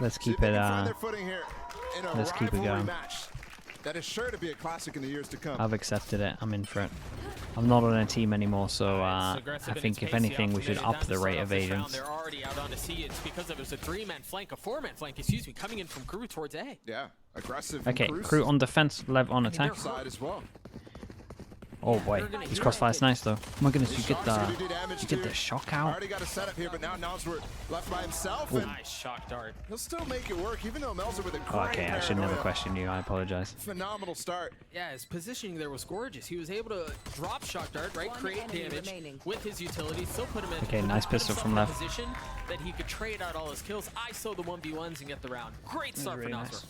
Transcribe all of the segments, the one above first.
let's keep it. Let's keep it going. That is sure to be a classic in the years to come. I've accepted it. I'm in for it. I'm not on a team anymore, so I think if anything, we should up the rate of agents. They're already out on the C. It's because there was a 3-man flank, a 4-man flank, excuse me, coming in from KRU towards A. Yeah, aggressive. Okay, KRU on defense, Lev on attack. Side as well. Oh boy, his crossfire's nice though. Oh my goodness, you get the shock out. Already got a setup here, but now Nosworth left by himself. And nice shock dart. He'll still make it work, even though Melzer with a great okay, I should never question you. I apologize. Phenomenal start. Yeah, his positioning there was gorgeous. He was able to drop shock dart, right, create damage with his utility, still put him in. Okay, nice pistol from left. Position that he could trade out all his kills. ISO the 1v1s and get the round. Great start for Nosworth.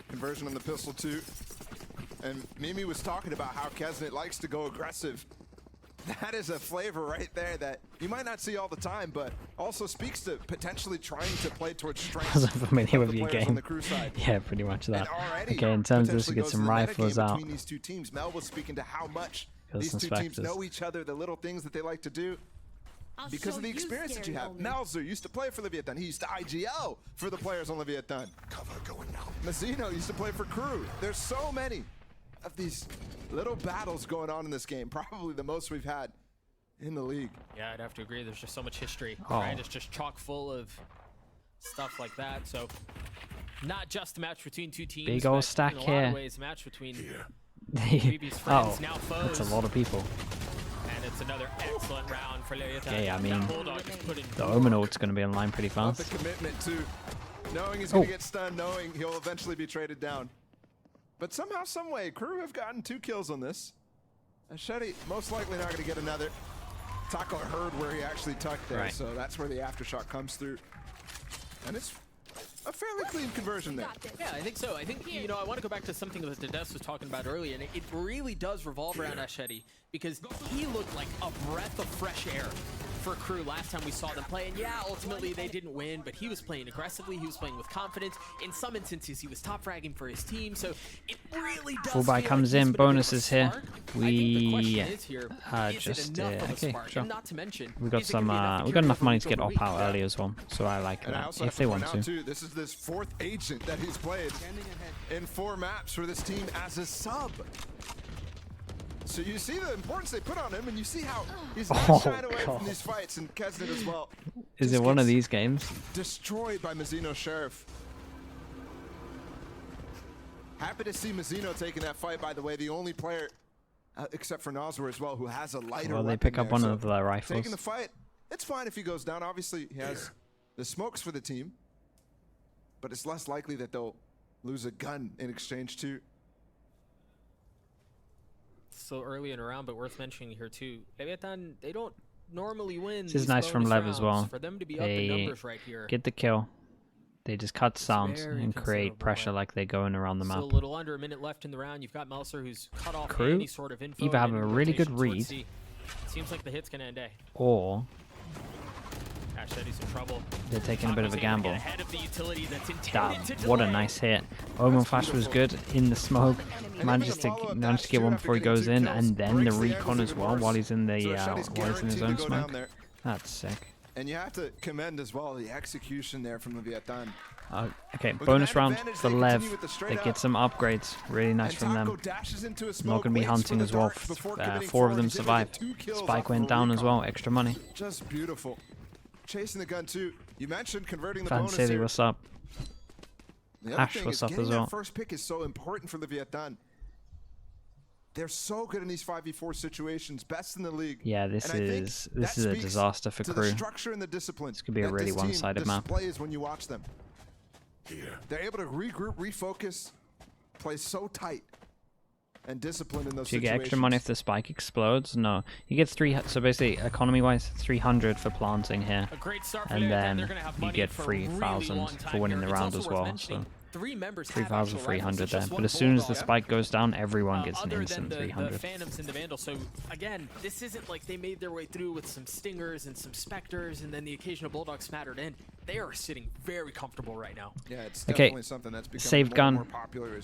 Conversion on the pistol too. And Mimi was talking about how Kesnet likes to go aggressive. That is a flavor right there that you might not see all the time, but also speaks to potentially trying to play towards strength. Wasn't familiar with your game. Yeah, pretty much that. Okay, in terms of this, we get some rifles out. Between these two teams, Mel was speaking to how much these two teams know each other, the little things that they like to do. Because of the experience that you have. Melzer used to play for Leviathan. He used to IGL for the players on Leviathan. Cover going out. Mazzino used to play for KRU. There's so many of these little battles going on in this game, probably the most we've had in the league. Yeah, I'd have to agree. There's just so much history, right? It's just chock full of stuff like that. So, not just a match between two teams. Big old stack in a here. lot of ways, a match between previous friends, now foes. That's a lot of people. And it's another excellent round for Leviathan. Yeah, I mean, the Omen Omen ult's going to be online pretty fast. The commitment to knowing he's going to get stunned, knowing he'll eventually be traded down. But somehow, someway, KRU have gotten 2 kills on this. Shetty most likely not going to get another. Taco heard where he actually tucked there, so that's where the aftershock comes through. And it's a fairly clean conversion there. Yeah, I think so. I think, you know, I want to go back to something that Dedes was talking about earlier, and it really does revolve around Ashedi, because he looked like a breath of fresh air for KRU last time we saw them play. And yeah, ultimately they didn't win, but he was playing aggressively, he was playing with confidence. In some instances, he was top fragging for his team, so it really does Full buy comes in, bonuses here. We just okay, sure. We got some we got enough money to get op out early as well, so I like that if they want to. This is this 4th agent that he's played in 4 maps for this team as a sub. So you see the importance they put on him, and you see how he's not shied away from these fights, and Kesnet as well. Is it one of these games? Destroyed by Mazzino Sheriff. Happy to see Mazzino taking that fight, by the way. The only player, except for Nosworth as well, who has a lighter Well, they pick up one of the rifles. Taking the fight, it's fine if he goes down. Obviously, he has the smokes for the team, but it's less likely that they'll lose a gun in exchange too. So early in a round, but worth mentioning here too. Leviathan, they don't normally win. This is nice from Lev as well. For them to be up in numbers right here. Get the kill. They just cut sounds and create pressure like they're going around the map. Still a little under a minute left in the round. You've got Melzer who's cut off KRU any sort of info. either have a really good read, seems like the hit's gonna end A. Or Ashedi's in trouble. They're taking a bit of a gamble. Damn, what a nice hit. Omen Flash was good in the smoke. Managed to get one before he goes in, and then the recon as well while he's in the while he's in his own smoke. That's sick. And you have to commend as well the execution there from Leviathan. Okay, bonus round for Lev. They get some upgrades. Really nice from them. Not going to be hunting as well. 4 of them survived. Spike went down as well. Extra money. Just beautiful. Chasing the gun too. You mentioned converting the Fan bonus City, here. what's up? Ash, what's up as well? That first pick is so important for Leviathan. They're so good in these 5v4 situations, best in the league. Yeah, this is a disaster for KRU. The structure and the discipline. This could be a really one-sided map. Displays when you watch them. They're able to regroup, refocus, play so tight and disciplined in those Do you situations. get extra money if the spike explodes? No. You get 3, so basically economy-wise, 300 for planting here, and then you get 3,000 for winning the round as well. So 3,300 there. But as soon as the spike goes down, everyone gets an instant 300. Phantoms and the Vandal. So again, this isn't like they made their way through with some Stingers and some Spectres and then the occasional Bulldog smattered in. They are sitting very comfortable right now. Yeah, it's definitely something that's becoming saved gun. more popular.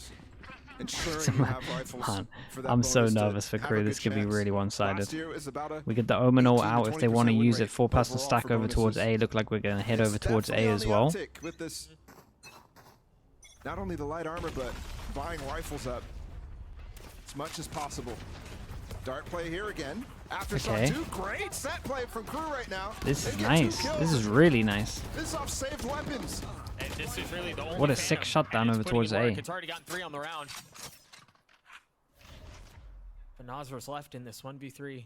ensuring you have rifles Man, for that I'm so bonus to nervous for have a KRU. good This could be chance. really Last one-sided. year it was about a We get the Omen all 18 to out if they want to 20% use win it. rate 4 past the overall stack for over towards bonuses. A. Look like we're going to head It's over towards A definitely as on well. the uptick with this, not only the light armor, but buying rifles up as much as possible. Dart play here again. Aftershock 2, great set play from KRU right now. This They is get nice. 2 kills. This is really nice. This is off saved weapons. And this is really the only What a Phantom, sick shutdown and it's over putting towards in work. A. It's already gotten 3 on the round. But Nazar's left in this 1v3.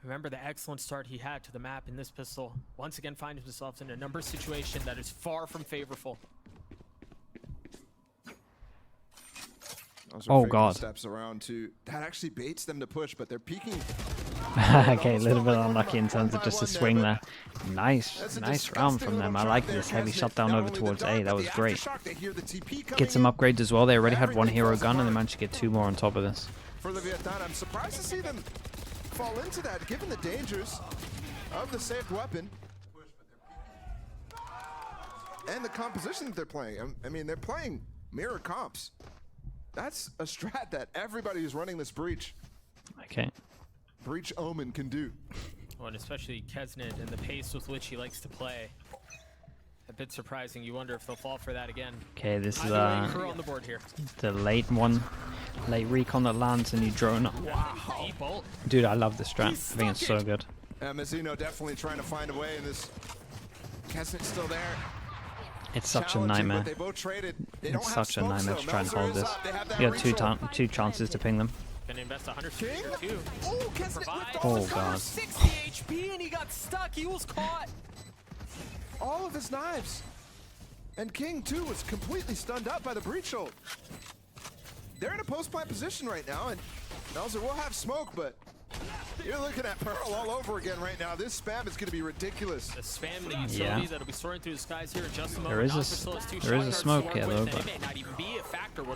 Remember the excellent start he had to the map in this pistol. Once again finds himself in a number situation that is far from favorable. Those are Oh faking god. Steps around to that actually baits them to push, but they're peeking. Okay, a little bit unlucky in terms of just a swing there. Nice round from them. I like this heavy shutdown over towards A. That was great. Get some upgrades as well. They already had 1 hero gun and they managed to get 2 more on top of this. For Leviathan, I'm surprised to see them fall into that, given the dangers of the saved weapon and the composition that they're playing. I mean, they're playing mirror comps. That's a strat that everybody who's running this breach Omen can do. Well, and especially Kesnet and the pace with which he likes to play. A bit surprising. You wonder if they'll fall for that again. Okay, this is KRU on the board here. the late one. Late recon that lands and you drone up. Wow. Dude, I love this strat. I think it's so good. Mazzino definitely trying to find a way in this. Kesnet's still there. It's such a Challenging, nightmare. but they both traded. They It's don't have such a smokes, nightmare though. to try and Melzer hold is this. up. They have that You got reroll. two chances to ping them. Gonna invest 100 King? here too. Oh, Kesnet with Oh, all his God. knives. 60 HP and he got stuck. He was caught. All of his knives. And King, too, was completely stunned up by the breach hold. They're in a post-plant position right now, and Melzer will have smoke, but you're looking at Pearl all over again right now. This spam is going to be ridiculous. The spam, the utility that'll be soaring through the skies here in just a moment. There is a smoke here though, but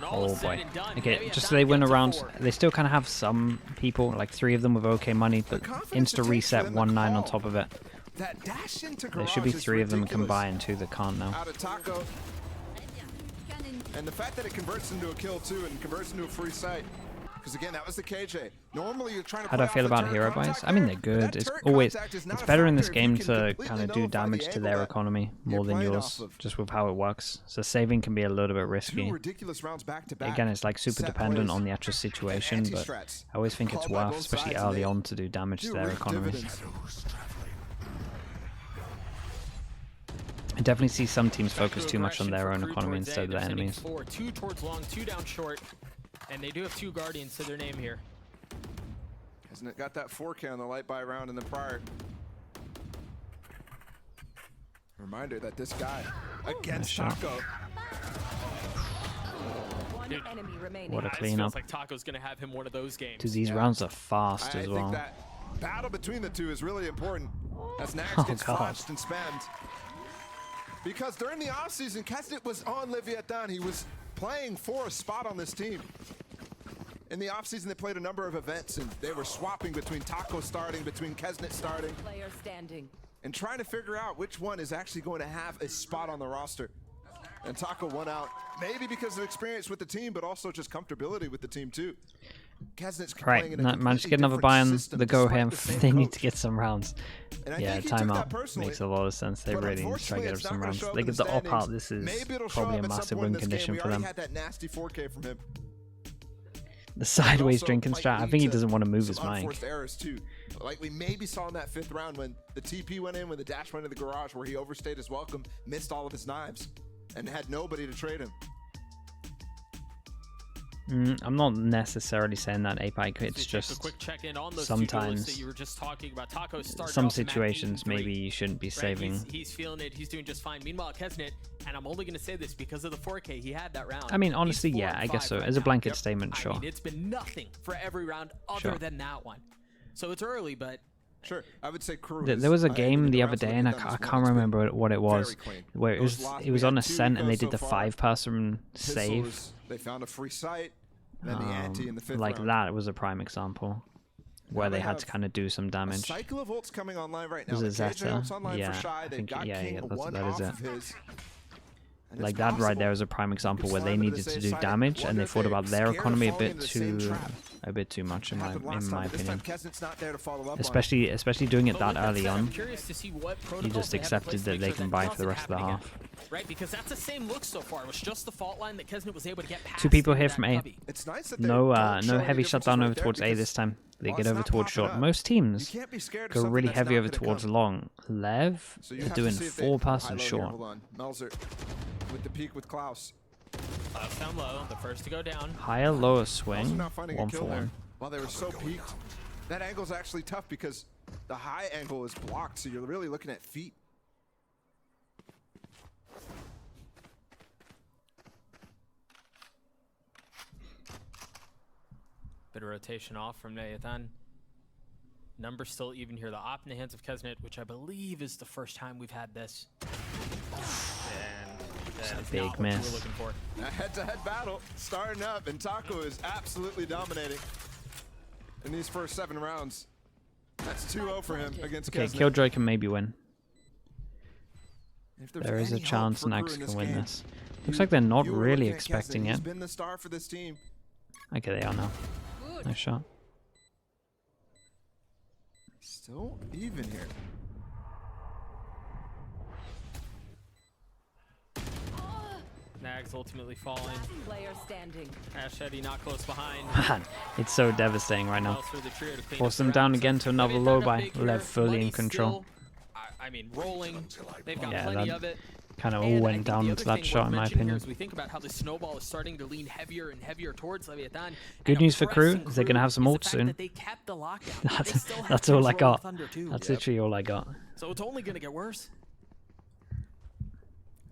oh boy. Okay, just so they win a round. They still kind of have some people, like 3 of them with okay money, but insta reset 1-9 on top of it. That dash into There should be Garage is 3 of them ridiculous. combined, 2 that can't now. Out of Taco. And the fact that it converts into a kill too and converts into a free sight. Because again, that was the KJ. Normally you're trying to How do I feel about hero buys? I mean, they're good. It's always, it's better in this game to kind of do damage to their economy more than yours, just with how it works. So saving can be a little bit risky. Again, it's like super dependent on the actual situation, but I always think it's worth, especially early on, to do damage to their economy. I definitely see some teams focus too much on their own economy instead of their enemies. 2 towards long, 2 down short, and they do have 2 Guardians to their name here. Hasn't it got that 4K on the light buy round in the prior? Reminder that this guy against Taco. Dude, What a this cleanup. feels like Taco's gonna have him one of those games. Dude, these rounds are fast as I well. think that battle between the two is really important as Nax Oh, gets God. flashed and spammed. Because during the offseason, Kesnet was on Leviathan. He was playing for a spot on this team. In the offseason, they played a number of events, and they were swapping between Taco starting, between Kesnet starting, Player standing. and trying to figure out which one is actually going to have a spot on the roster. And Taco won out, maybe because of experience with the team, but also just comfortability with the team too. Kesnet's Right, managed to get another buy on the go here. They need to get some rounds. Yeah, timeout makes a lot of sense. They really need to try to get up some rounds. They get the op out. This is probably a massive win condition for them. Had that nasty 4K from him. The sideways drinking strat. I think he doesn't want to move his mic. Unforced errors too, like we maybe saw in that 5th round when the TP went in, when the dash went into the garage, where he overstayed his welcome, missed all of his knives, and had nobody to trade him. I'm not necessarily saying that Apex. It's Just a just quick check in on those sometimes that you were just talking about. Taco started some off the map situations 8-3. maybe you shouldn't be Right, saving. he's feeling it. He's doing just fine. Meanwhile, Kesnet, and I'm only going to say this because of the 4K, he had that round. I mean, He's honestly, 4 yeah, and I guess 5 so. right As a now. blanket statement, I sure. mean, it's been nothing for every round other Sure. than that one. So it's early, but Sure, I would say KRU. There was a game the other day, and I can't remember what it was, where it was on Ascent, and they did the 5-person save. They found a free site, then the ante in the 5th Like round. that was a prime example, where they had to kind of do some A damage. cycle of ults coming online right now. Was it The KJ Zeta? ult's online Yeah, for Shy. I They've think- got yeah, King yeah, one that is off it. of his. Like that right there is a prime example where they needed to do damage and they thought about their economy a bit too much in my opinion. Especially doing it that early on. You just accepted that they can buy for the rest of the half. Right, because that's the same look so far. It was just the fault line that Kesnet was able to get past. 2 people here from A. No heavy shutdown over towards A this time. They get over towards short. Most teams go really heavy over towards long. Lev is doing 4-person short. With the peak with Klaus. Klaus down low, the first to go down. Higher, lower swing. 1 for 1. While they were so peaked, that angle's actually tough because the high angle is blocked, so you're really looking at feet. Bit of rotation off from Leviathan. Numbers still even here. The op in the hands of Kesnet, which I believe is the first time we've had this. And a big miss. We're looking for. A head-to-head battle starting up, and Taco is absolutely dominating in these first 7 rounds. That's 2-0 for him against Kesnet. Okay, Killjoy can maybe win. There is a chance Nax can win this. Looks like they're not really expecting it. He's been the star for this team. Okay, they are now. Nice shot. Still even here. Nags ultimately falling. Ashedi not close behind. Man, it's so devastating right now. Force them down again to another low by Lev fully in control. I mean, rolling. They've got plenty of it. Kind of all went down into that shot, in my opinion. We think about how the snowball is starting to lean heavier and heavier towards Leviathan. Good news for KRU is they're going to have some ults soon. That's all I got. That's literally all I got. So it's only going to get worse.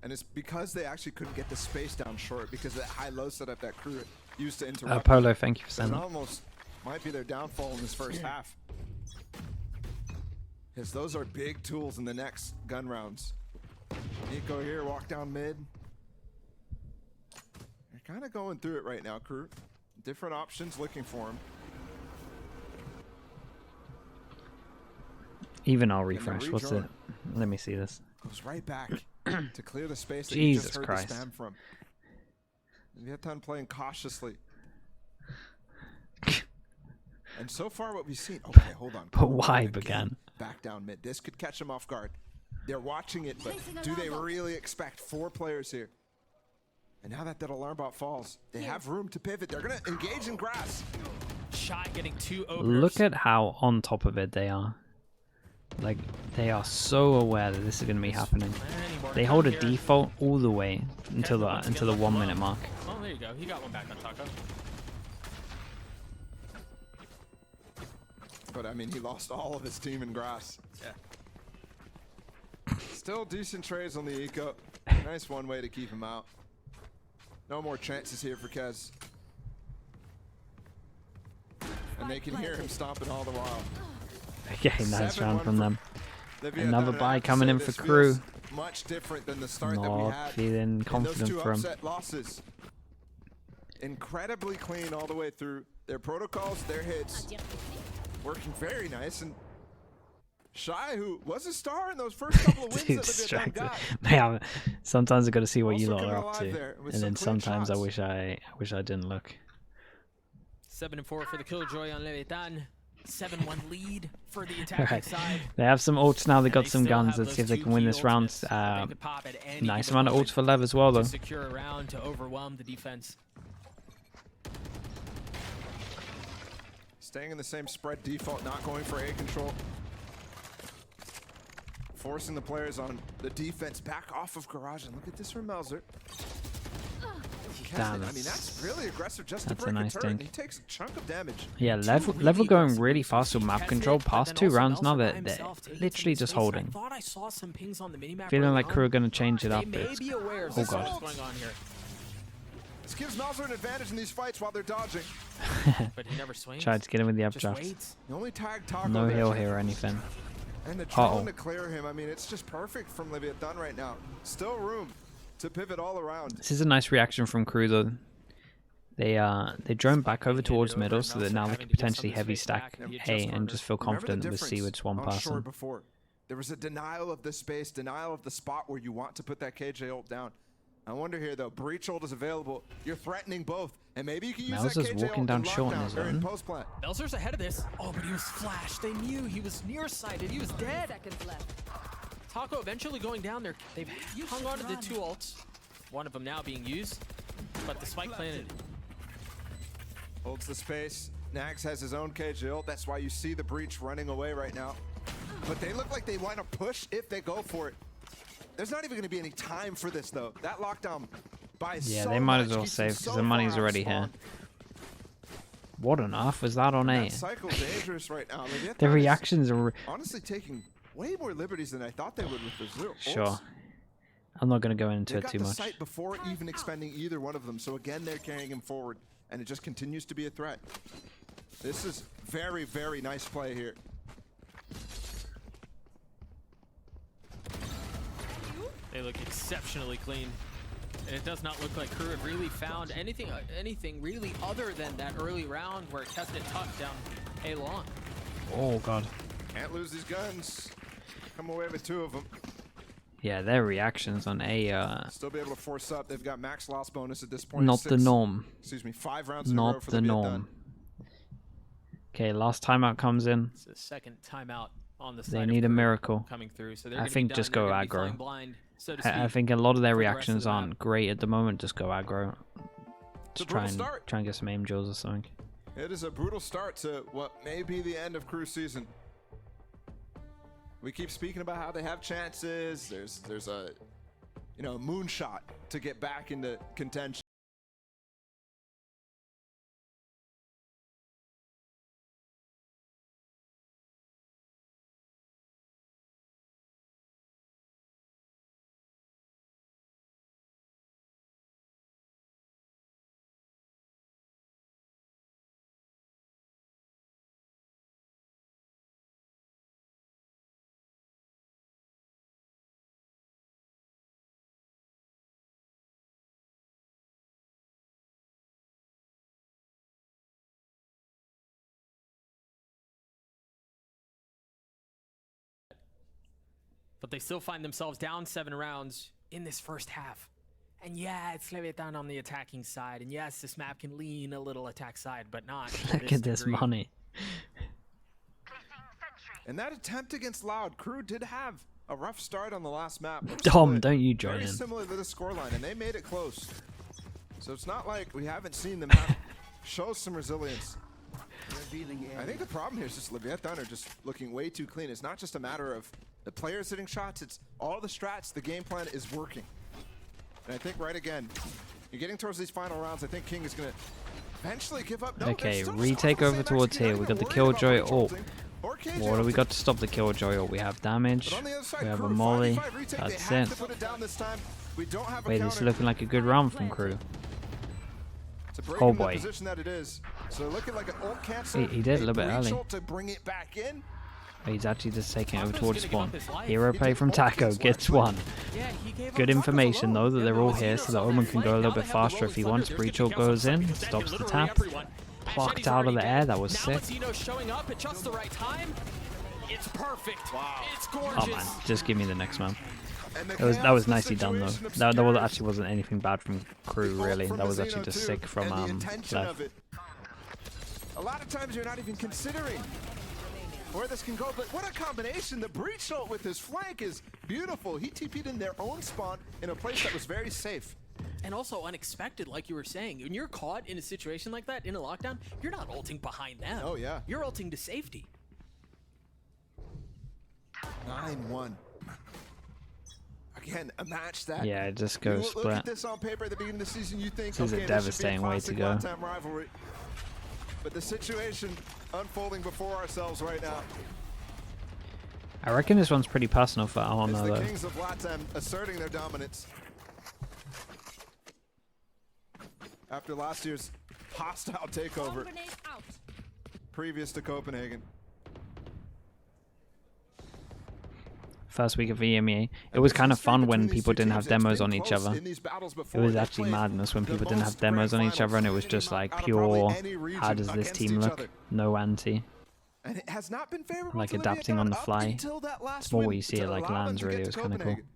And it's because they actually couldn't get the space down short because of that high-low setup that KRU used to interrupt. Polo, thank you for sending. It almost might be their downfall in this first half. Because those are big tools in the next gun rounds. Nico here, walk down mid. They're kind of going through it right now, KRU. Different options looking for him. Even I'll refresh. What's it? Let me see this. Goes right back to clear the space that Jesus you just heard Christ. the spam from. Leviathan playing cautiously. And so far what we've seen... Okay, hold on. But why began? Back down mid. This could catch him off guard. They're watching it, but do they really expect 4 players here? And now that alarm bot falls, they have room to pivot. They're going to engage in grass. Shy getting 2 openers. Look at how on top of it they are. Like, they are so aware that this is going to be happening. They hold a default all the way until the 1 minute mark. Oh, there you go. He got one back on Taco. But I mean, he lost all of his team in grass. Yeah. Still decent trades on the eco. Nice one way to keep him out. No more chances here for Kez. And they can hear him stomping all the while. Okay, nice round from them. Another buy coming in for KRU. Much different than the start that we Not had. feeling confident for him. Losses. Incredibly clean all the way through. Their protocols, their hits, working very nice. And Shy, who was a star in those first couple of wins that Leviathan got. Man, sometimes I got to see what you lot are up to, and then sometimes I wish I didn't look. 7-4 for the Killjoy on Leviathan. 7-1 lead for the attacking side. They have some ults now. They got some guns. Let's see if they can win this round. Nice amount of ults for Lev as well, though. Secure a round to overwhelm the defense. Staying in the same spread default, not going for A control. Forcing the players on the defense back off of Garage. And look at this from Melzer. Damn, I mean, that's really aggressive just to that's break a nice turret. dink. He takes a chunk of damage. Yeah, level going really fast with map control. Past 2 rounds now, they're literally just holding. Feeling like KRU are going to change it up. Oh god. This gives Melzer an advantage in these fights while they're dodging. But he never swings. Tried to get him with the updraft. The only tag Taco No there. heal here or anything. And the drone to clear him. I mean, it's just perfect from Leviathan right now. Still room to pivot all around. This is a nice reaction from KRU though. They drone back over towards middle so that now they can potentially heavy stack A and just feel confident with C with just one person. Before. There was a denial of the space, denial of the spot where you want to put that KJ ult down. I wonder here though, breach ult is available. You're threatening both, and maybe you can use Melzer's that KJ walking ult down in short in lockdown his or in own. post plant. Melzer's ahead of this. Oh, but he was flashed. They knew he was nearsighted. He was dead. Taco eventually going down there. They've hung on to the 2 ults. One of them now being used, but the spike planted. Holds the space. Nags has his own KJ ult. That's why you see the breach running away right now. But they look like they want to push if they go for it. There's not even going to be any time for this though. That lockdown buys Yeah, so they might much, as well keeps them save because so the money's far out of already here. spawn. What on earth was that on A? That cycle's dangerous right now. Leviathan The is reactions are honestly taking way more liberties than I thought they would with the zero. sure. I'm not going to go into They it got too the much. sight before even expending either one of them. So again, they're carrying him forward, and it just continues to be a threat. This is very, very nice play here. They look exceptionally clean. And it does not look like KRU have really found anything really other than that early round where Test it tucked down A long. Oh god. Can't lose these guns. Come away with 2 of them. Yeah, their reactions on A Still be able to force up. They've got max loss bonus at this point. not the norm. Excuse me, 5 rounds in a row Not for the Leviathan. norm. Okay, last timeout comes in. It's the second timeout on the side. They of need a KRU miracle. coming through. So they're I gonna be think done. just They're go gonna be aggro. flying blind, so to I speak, think a lot of their for the rest of reactions the map. aren't great at the moment. Just go aggro. It's a Just try brutal and start. get some aim drills or something. It is a brutal start to what may be the end of KRU season. We keep speaking about how they have chances. There's a moonshot to get back into contention. But they still find themselves down 7 rounds in this first half. And yeah, it's Leviathan on the attacking side. And yes, this map can lean a little attack side, but not to Look at this degree. money. And that attempt against Loud, KRU did have a rough start on the last map. Dom, don't you join Very in. similar to the scoreline, and they made it close. So it's not like we haven't seen them show some resilience. I think the problem here is just Leviathan are just looking way too clean. It's not just a matter of the players hitting shots, it's all the strats, the game plan is working. And I think right again, you're getting towards these final rounds. I think King is going to eventually give up. No, Okay, retake over towards here. We got the Killjoy ult. What do we got to stop the Killjoy ult? We have damage. We have a molly. That's it. Wait, this is looking like a good round from KRU. Oh boy. He did a little bit early. He's actually just taking it over towards spawn. Hero play from Taco gets 1. Good information though that they're all here so that Omen can go a little bit faster if he wants. Breach ult goes in, stops the tap. Plucked out of the air, that was sick. Oh man, just give me the next man. That was nicely done though. That actually wasn't anything bad from KRU really. That was actually just sick from Lev. A lot of times you're not even considering where this can go, but what a combination. The breach ult with his flank is beautiful. He TP'd in their own spawn in a place that was very safe. And also unexpected, like you were saying. When you're caught in a situation like that, in a lockdown, you're not ulting behind them. Oh yeah. You're ulting to safety. 9-1. Again, a match that... Yeah, just go split. Look at this on paper at the beginning of the season, you think, This is a devastating way to go. Rivalry. But the situation unfolding before ourselves right now. I reckon this one's pretty personal for Honor It's the though. Kings of Latam asserting their dominance. After last year's hostile takeover, previous to Copenhagen. First week of EMEA. It was kind of fun when people didn't have demos on each other. It was actually madness when people didn't have demos on each other and it was just like pure, how does this team look? No anti. And it has not been favorable Like to adapting on the Leviathan fly. up until that last It's more win what you see to at like allow them lands to get really. It to was kind of cool. Copenhagen.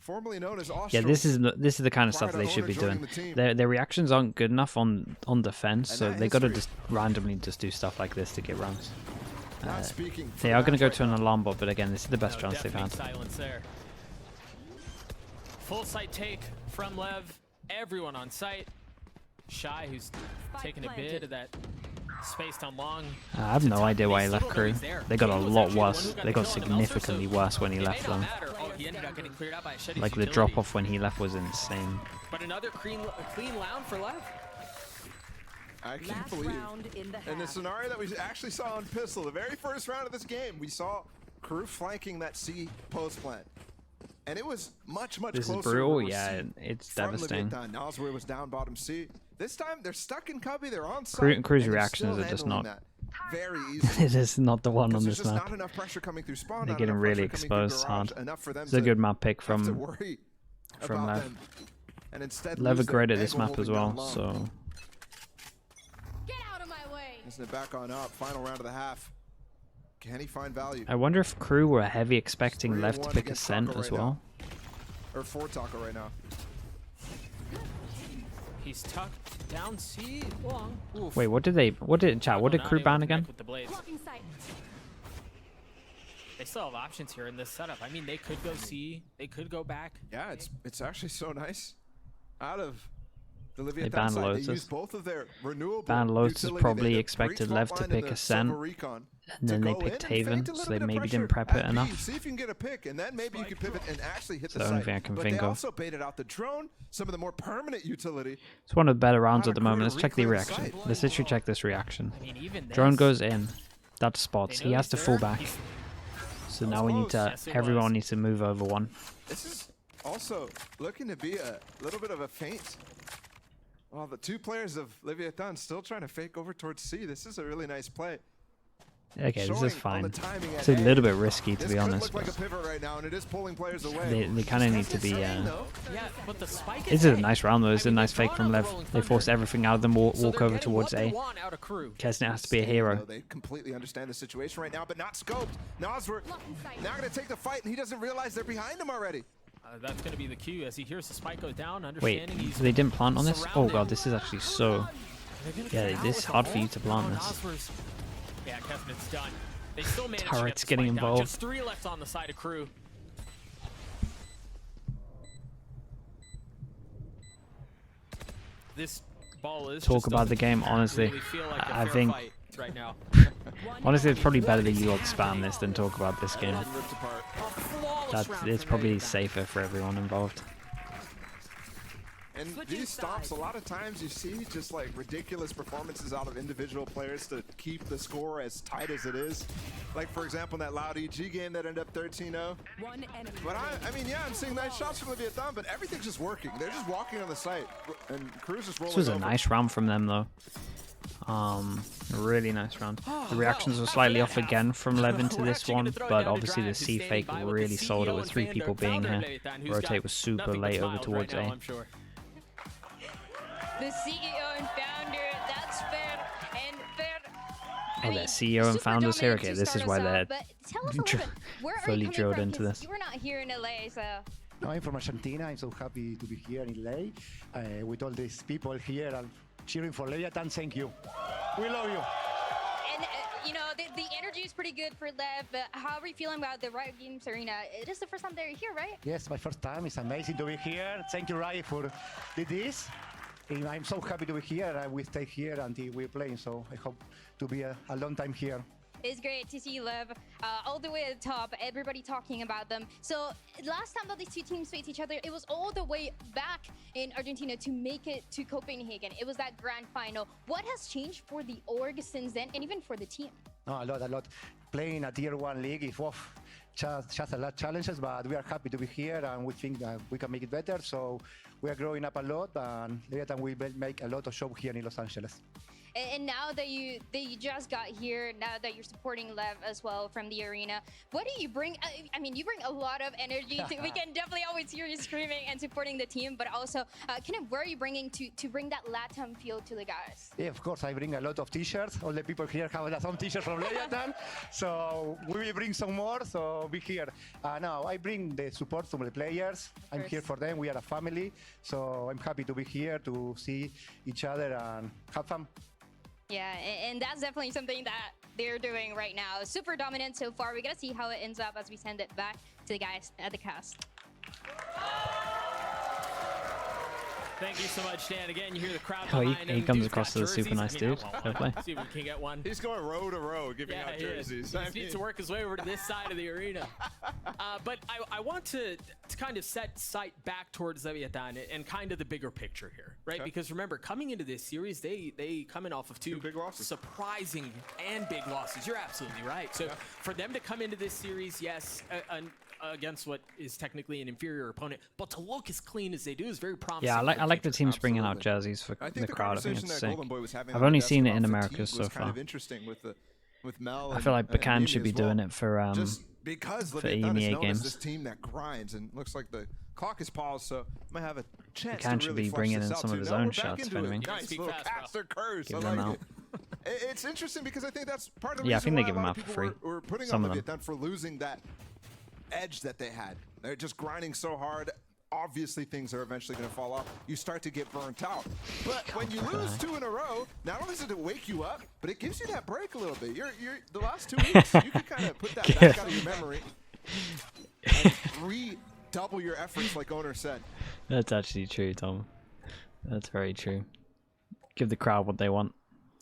formerly known as Austral. Yeah, this is the kind of stuff they should be doing. Their reactions aren't good enough on defense, so they got to just randomly just do stuff like this to get rounds. They are going to go to an alarm bot, but again, this is the best chance they've had. Silence there. Full site take from Lev. Everyone on site. Shy, who's taking a bit of that space down long. I have no idea why he left KRU. They got a lot worse. They got significantly worse when he left them. Like the drop off when he left was insane. But another clean round for Lev. I can't believe in the scenario that we actually saw on Pistol, the very first round of this game, we saw KRU flanking that C post plant. And it was much closer. This is brutal, yeah, it's devastating. Nosware was down bottom C. This time they're stuck in cubby, they're on site. KRU's reactions are just not very easy. It is not the one on this map. Not enough pressure coming through spawn. They're getting really exposed hard. It's a good map pick from Lev. And instead Lev are great at this map as well, so. Get out of my way. Isn't it back on up? Final round of the half. Can he find value? I wonder if KRU were heavy expecting Lev to pick Ascent as well. Or for Taco right now. He's tucked down C long. Oof. Wait, what did KRU ban again? They still have options here in this setup. I mean, they could go C, they could go back. Yeah, it's actually so nice. Out of the they banned Lotus. They use both of their renewable Ban Lotus probably expected Lev to pick Ascent, and then they picked Haven, so they maybe didn't prep it enough. See if you can get a pick, and then maybe you could pivot and actually hit the site. The only thing I can think of. They also baited out the drone, some of the more permanent utility. It's one of the better rounds at the moment. Let's check the reaction. Let's literally check this reaction. Drone goes in. That spots. He has to fall back. So now we need to. Everyone needs to move over one. This is also looking to be a little bit of a feint. Well, the two players of Leviathan still trying to fake over towards C. This is a really nice play. Okay, this is fine. It's a little bit risky, to be honest. Like a pivot right now, and it is pulling players away. They kind of need to be. This is a nice round, though. It's a nice fake from Lev. They force everything out of them, walk over towards A. Kesnet has to be a hero. They completely understand the situation right now, but not scoped. Nosware now going to take the fight, and he doesn't realize they're behind him already. That's going to be the cue as he hears the spike goes down. Understanding Wait, so they didn't plant on this? Oh god, this is actually so. Yeah, this is hard for you to plant this. Yeah, Kesnet's done. They still managed Turret's to get getting involved. Just 3 left on the side of KRU. This ball is talk about the game, honestly. Really like I think right now. honestly, it's probably better that you lot spam this than talk about this game. It's probably safer for everyone involved. And these stops, a lot of times you see just like ridiculous performances out of individual players to keep the score as tight as it is. Like for example, in that Loud EG game that ended up 13-0. But I mean, yeah, I'm seeing nice shots from Leviathan, but everything's just working. They're just walking on the site, and KRU's just rolling. This was a nice round from them, though. A really nice round. The reactions were slightly off again from Lev into this one, but obviously the C fake really sold it with 3 people being here. Rotate was super late over towards A. The CEO and founder, that's fair and fair. Oh, they're CEO and founders here? Okay, this is why they're fully drilled into this. You were not here in LA, so... No, I'm from Argentina. I'm so happy to be here in LA with all these people here and cheering for Leviathan. Thank you. We love you. And, you know, the energy is pretty good for Lev, but how are you feeling about the Riot Games Arena? It is the first time they're here, right? Yes, my first time. It's amazing to be here. Thank you, Riot, for this. And I'm so happy to be here. I will stay here until we're playing, so I hope to be a long time here. It's great to see Lev all the way at the top, everybody talking about them. So last time that these two teams faced each other, it was all the way back in Argentina to make it to Copenhagen. It was that grand final. What has changed for the org since then, and even for the team? No, a lot. Playing a tier 1 league is just a lot of challenges, but we are happy to be here and we think that we can make it better. So we are growing up a lot, and Leviathan will make a lot of shows here in Los Angeles. And now that you just got here, now that you're supporting Lev as well from the arena, what do you bring? I mean, you bring a lot of energy. We can definitely always hear you screaming and supporting the team, but also kind of where are you bringing to bring that LATAM feel to the guys? Yeah, of course, I bring a lot of t-shirts. All the people here have some t-shirts from Leviathan, so we will bring some more, so be here. Now, I bring the support from the players. I'm here for them. We are a family, so I'm happy to be here to see each other and have fun. Yeah, and that's definitely something that they're doing right now. Super dominant so far. We gotta see how it ends up as we send it back to the guys at the cast. Thank you so much, Dan. Again, you hear the crowd Oh, behind him. he comes Dude's across got as a super jerseys. nice dude. Fair play. See if we can get one. He's going row to row, giving out jerseys. He just needs to work his way over to this side of the arena. But I want to kind of set sight back towards Leviathan and kind of the bigger picture here, right? Okay. Because remember, coming into this series, they come in off of two big losses, surprising and big losses. You're absolutely right. So for them to come into this series, yes, against what is technically an inferior opponent, but to look as clean as they do is very promising. Yeah, I like the teams bringing out jerseys for the crowd. I think it's sick. I've only seen it in America so far. Kind of interesting with Mel. I feel like Bakan should be doing it for because for EMEA games. This team that grinds, and looks like the clock is paused, so I might have a chance. Bakan should be bringing in some of his own shots. If anything. Nice little caster curse. I like it. It's interesting because I think that's part of the reason I think they give them out for free. We're putting Some on of them for losing that edge that they had. They're just grinding so hard. Obviously, things are eventually going to fall off. You start to get burnt out. But when you lose 2 in a row, not only does it wake you up, but it gives you that break a little bit. You're the last 2 weeks, you can kind of put that back out of your memory and redouble your efforts, like Owner said. That's actually true, Tom. That's very true. Give the crowd what they want.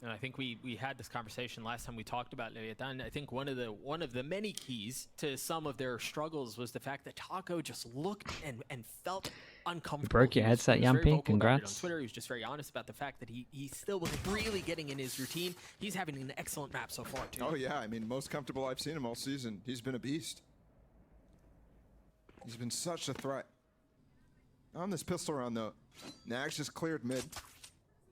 And I think we had this conversation last time we talked about Leviathan. I think one of the many keys to some of their struggles was the fact that Taco just looked and felt uncomfortable. You broke your headset, Yampi. Congrats. On Twitter, he was just very honest about the fact that he still wasn't really getting in his routine. He's having an excellent map so far, too. Oh, yeah. I mean, most comfortable I've seen him all season. He's been a beast. He's been such a threat. On this pistol round, though, Nags just cleared mid.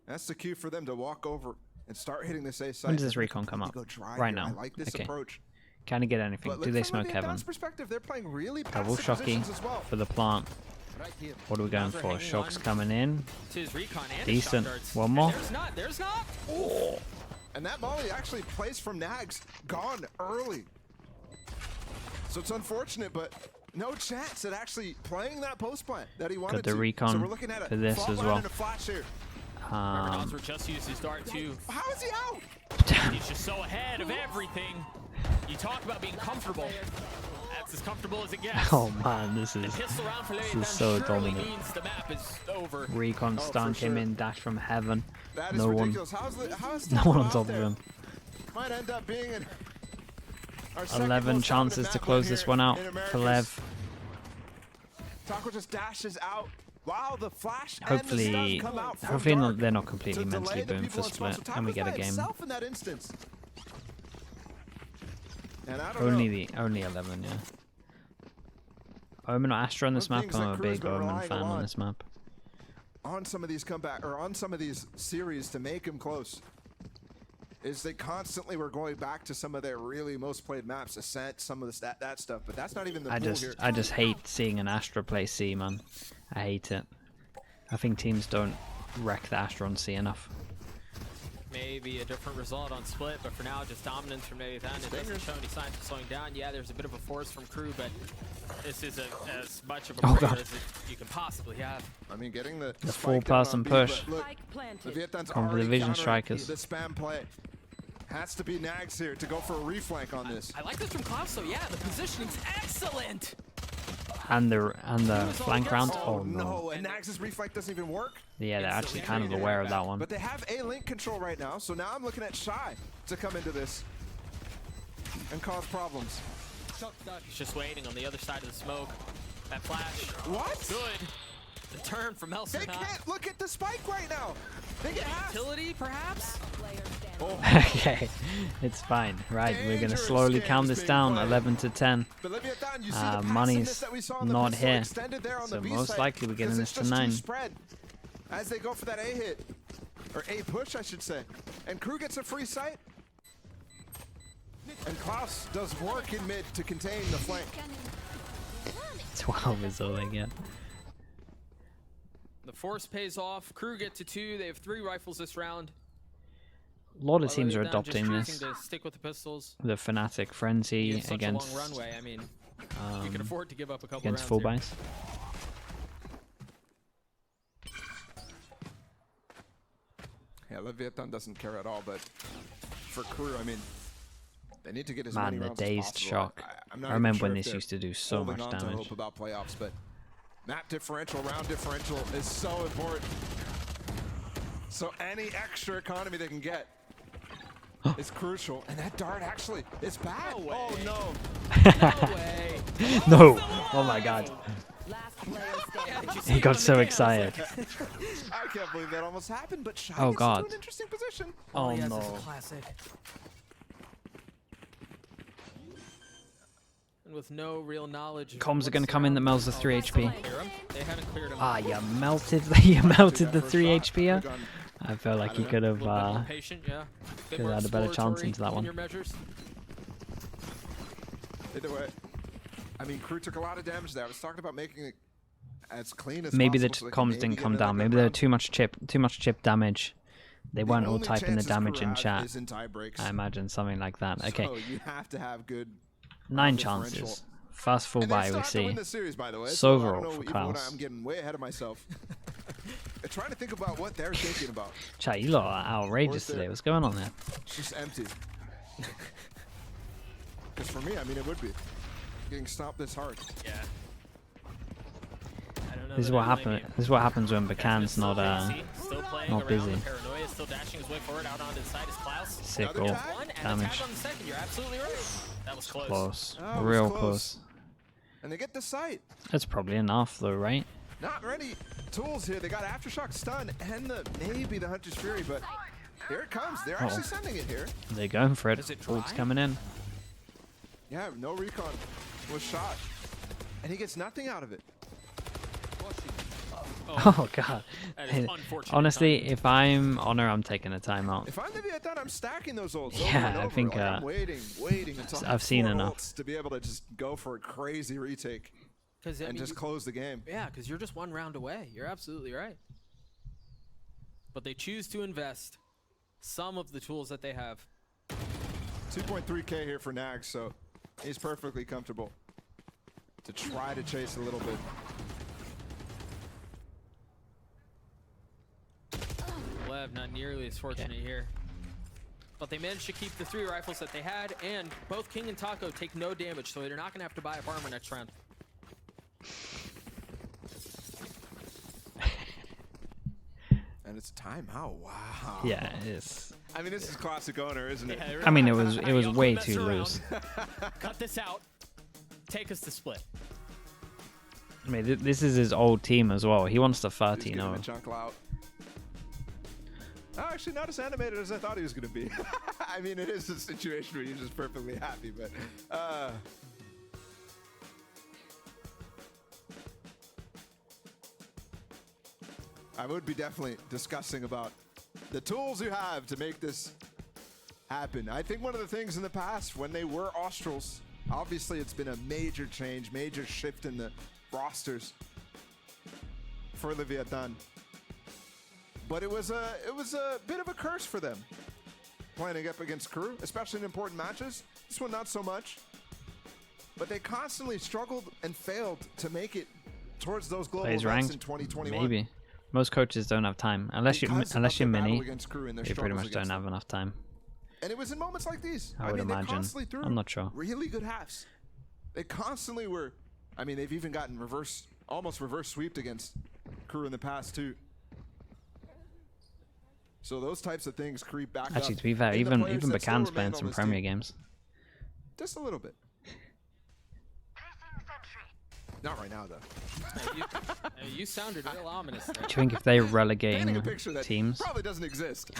That's the cue for them to walk over and start hitting this A side. When does this recon come up? Right now. I like this approach. Can't get anything. Do they smoke heaven? They're playing really Double shocky for the plant. What are we going for? Shock's coming in. Decent. One more. There's not. Oh. And that molly actually plays from Nags. Gone early. So it's unfortunate, but no chance at actually playing that post plant that he wanted to. Got the recon so we're looking at for this as well. Remember, just used his dart too. How is he out? He's just so ahead of everything. You talk about being comfortable. That's as comfortable as it gets. Oh man, this is so dominant. Means the map is over. Recon stun came in, dash from heaven. That is no ridiculous. No one on top of him. Might end up being 11 chances to close this one out for Lev. Taco just dashes out. Wow, the flash hopefully they're not completely to mentally boomed for split and we get a game. In that instance. And I don't only 11, yeah. Omen or Astra on this map? I'm a big Omen fan on this map. On some of these on some of these series to make him close, is they constantly were going back to some of their really most played maps, Ascent, some of the that stuff, but that's not even the pool here. I just hate seeing an Astra play C, man. I hate it. I think teams don't wreck the Astra on C enough. Maybe a different result on split, but for now, just dominance from Leviathan. It doesn't show any signs of slowing down. Yeah, there's a bit of a force from KRU, but this is as much of a player as you can possibly have. I mean, getting the full-person push. Come for the vision strikers. The spam play has to be Nags here to go for a reflank on this. I like this from Klaus, so yeah, the positioning's excellent. And the flank round. Oh no! And Nags' reflank doesn't even work. Yeah, they're actually kind of aware of that one. But they have A link control right now, so now I'm looking at Shy to come into this and cause problems. He's just waiting on the other side of the smoke. That flash. What? Good. The turn from Elsa. They can't look at the spike right now. They get utility, perhaps. Oh. Okay, it's fine. Right, we're gonna slowly count this down, 11 to 10. Money's not here, so most likely we're getting this to 9. As they go for that A hit, or A push, I should say. And KRU gets a free sight. And Klaus does work in mid to contain the flank. 12 is all they get. The force pays off. KRU get to 2. They have 3 rifles this round. A lot of teams are adopting this. To stick with the pistols. The Fnatic Frenzy against, a long runway. I mean, you can afford to give up a couple against rounds full here. buys. Yeah, Leviathan doesn't care at all, but for KRU, I mean, they need to get as Man, many the rounds as dazed possible. shock. I'm not I remember even sure when if this they're used to do so holding much on to damage. hope about playoffs, but map differential, round differential is so important. So any extra economy they can get is crucial. And that dart actually is bad. No way. Oh no. No way. No! Oh my god. Last player standing. Yeah, did you see He him got on the so can? I was excited. like, I can't believe that almost happened, but Shy Oh, gets God. into an interesting position. Oh yes, no. it's a classic. And with no real knowledge. of Comms are going what's to come in that around melts the them. 3 Oh, HP. clear 'em. They haven't cleared him. Ah, you melted the 3 HP. Yeah? I feel like he could A have little bit more patient, yeah. Bit could more have had a better chance exploratory into that in one. your measures. Either way, I mean, KRU took a lot of damage there. I was talking about making it as clean as maybe the possible. so they can comms maybe didn't get come another down. good Maybe there were round. too much chip damage. They weren't all only typing the chances damage KRU in have chat. is in tie breaks. I imagine something like that. Okay, So you have to have good 9 differential. chances. First full And they buy still we have to win see. the series, by the way. So I overall don't know, for even when Klaus. I'm getting way ahead of myself. I'm trying to think about what they're thinking about. Chat, you lot are outrageous Where's today. the- What's going on there? It's just empty. Because for me, I mean, it would be getting stopped this hard. Yeah. I don't know This is that what I blame happen. you. This is what happens when Kazma's Bacan's still not busy, still playing not around busy. with Paranoia, still dashing his way forward out onto the side is Klaus. sick Another or tag? One and a damage. tag on the second. You're absolutely right. That was close. Close, Oh, it was real close. close. And they get the sight. That's probably enough though, right? Not ready tools here. They got Aftershock stun and maybe the Hunter's Fury, but here it comes. They're actually sending it here. They're going for it. Is it Ult's dry? coming in. Yeah, no recon was shot. And he gets nothing out of it. Oh god. That is unfortunate Honestly, timing. if I'm Honor, I'm taking a timeout. If I'm Leviathan, I'm stacking those ults over Yeah, and I over. think, Like, I'm waiting until I I've seen have 4 enough. ults to be able to just go for a crazy retake Because and just close the game. yeah, because you're just 1 round away. You're absolutely right. But they choose to invest some of the tools that they have. 2.3k here for Nags, so he's perfectly comfortable to try to chase a little bit. Lev not nearly as fortunate here. But they managed to keep the 3 rifles that they had, and both King and Taco take no damage, so they're not going to have to buy up armor next round. And it's a timeout. Wow. Yeah, it is. I mean, this is classic Owner, isn't it? I mean, it was Y'all way mess too around. loose. Cut this out. Take us to split. I mean, this is his old team as well. He wants the He's 30, getting no. a chunk out. Oh, actually, not as animated as I thought he was going to be. I mean, it is a situation where you're just perfectly happy, but... I would be definitely discussing about the tools you have to make this happen. I think one of the things in the past, when they were Australs, obviously it's been a major change, major shift in the rosters for Leviathan. But it was a bit of a curse for them playing up against KRU, especially in important matches. This one not so much. But they constantly struggled and failed to make it towards those global Plays events ranked, in 2021. maybe. Most coaches don't have time unless Because of you're their battle mini. against KRU and their You pretty struggles much don't against have enough time. And it was in moments like these. I would mean, imagine. They constantly threw I'm not sure. really good halves. They constantly were. I mean, they've even gotten almost reverse sweeped against KRU in the past too. So those types of things creep back Actually, up to be fair, in the even players that still Bacan's remain playing on some this Premier team. games. Just a little bit. Not right now, though. You sounded real ominous there. Do you think if they're Painting a relegating picture that teams, probably doesn't exist.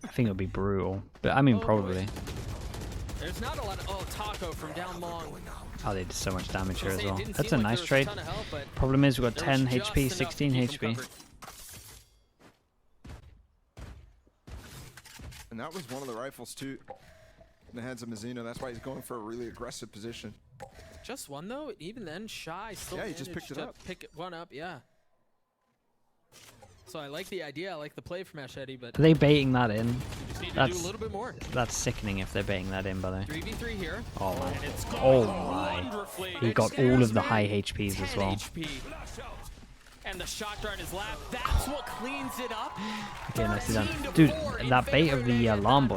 I think it would be brutal. But I mean, Oh, boy. probably. There's not a lot of... Oh, Taco from down long. Oh, they did so much damage here as Say, it well. didn't That's a seem like nice there was trade. ton of help, but Problem is, we've got there was 10 just HP, enough to 16 keep 'em HP. covered. And that was one of the rifles too in the hands of Mizzino. That's why he's going for a really aggressive position. Just one though. Even then, Shy still he just picked it up. Pick one up, yeah. So I like the idea. I like the play from Machete, but Are they baiting that in? you just need to do a little bit more. That's sickening if they're baiting that in, by the way. 3v3 here. Oh my. And it's Oh going my. wonderfully. He got all of the high HPs as 10 well. HP. And the shot dart is lap. That's what cleans it up. Yeah, nicely done. 13 to Dude, 4 in that bait favor of the Leia. alarm bot